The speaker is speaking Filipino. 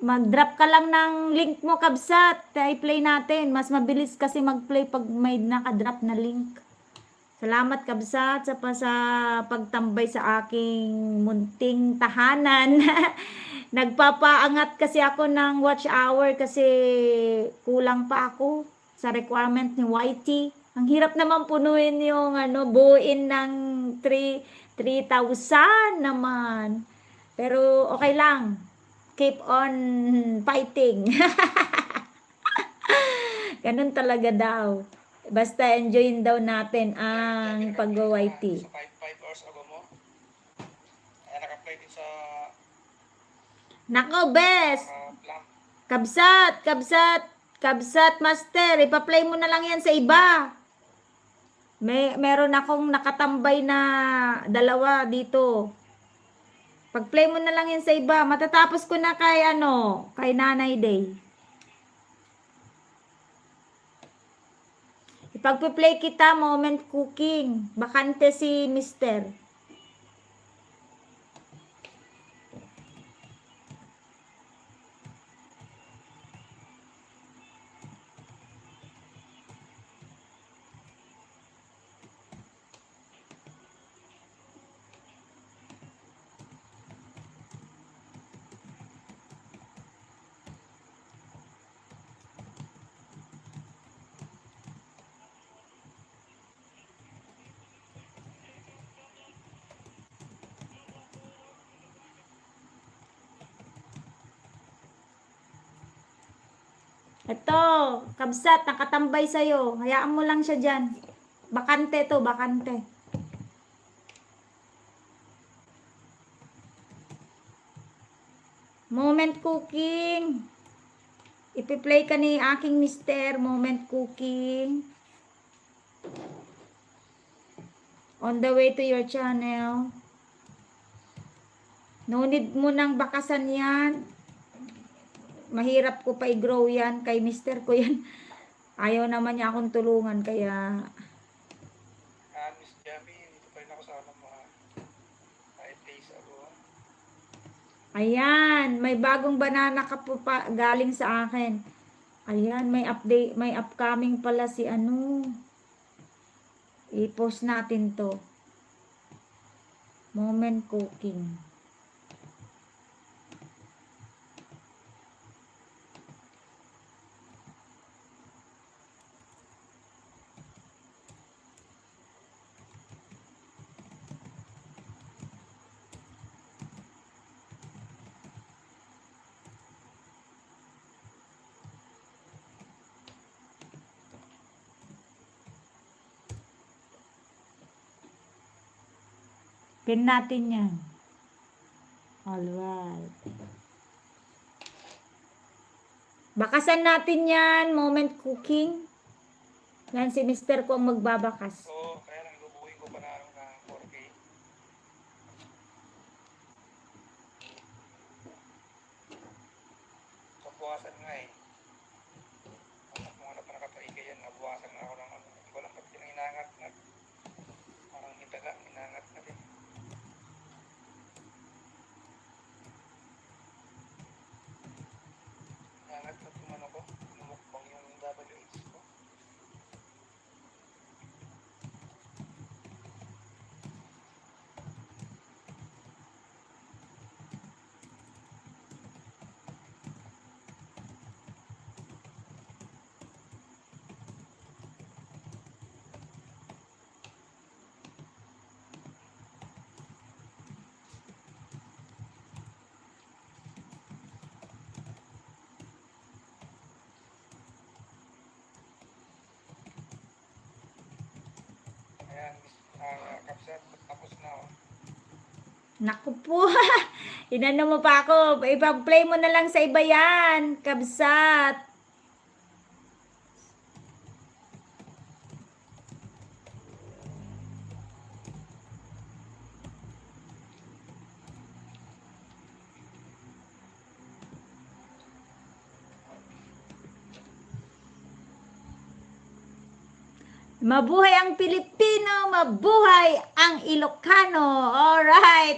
Mag-drop ka lang ng link mo, Kabsat. I-play natin. Mas mabilis kasi mag-play pag may naka-drop na link. Salamat, Kabsat, sa pagtambay sa aking munting tahanan. Nagpapaangat kasi ako ng watch hour kasi kulang pa ako sa requirement ni YT. Ang hirap naman punuin yung buuin ng 3,000 naman. Pero okay lang. Keep on fighting. Ganun talaga daw. Basta enjoyin daw natin ang pag-YT. Sa 5 hours ago mo. Naka-apply din sa Nako, bes! Plum. Kabsat, master. Ipa-play mo na lang yan sa iba. Meron akong nakatambay na dalawa dito. Pag-play mo na lang yan sa iba. Matatapos ko na kay Nanay Day. Ipag-play kita, moment cooking. Bakante si Mister. Ito, Kabsat, nakatambay sa'yo. Hayaan mo lang siya dyan. Bakante to, bakante. Moment cooking. Ipi-play ka ni aking mister. Moment cooking. On the way to your channel. No need mo nang bakasan yan. Mahirap ko pa i-grow yan. Kay mister ko yan. Ayaw naman niya akong tulungan. Kaya Miss Jamie, dito pa rin ako sa mga 5 days ago. ayan, may bagong banana ka po pa galing sa akin. Ayan, may update, may upcoming pala si I-post natin to. Moment cooking. Pin natin yan. Alright. Bakasan natin yan. Moment cooking. Yan si mister ko ang magbabakas. Oo, kaya lang lubuhin ko pa na 4K. Kabuwasan nga eh. Ang mga nakapaiga yan, nabuwasan na ako ng hindi ko lang pati yung inangat-ngat. Parang hitaga, inangat-ngat eh. Inangat-ngat yung ko, lumukbang yung WH ko. Ayan, Kapsat, tapos na oh. Naku po. Inano mo pa ako. Ipag-play mo na lang sa iba yan. Kabsat. Mabuhay ang Pilipino, mabuhay ang Ilocano. Alright.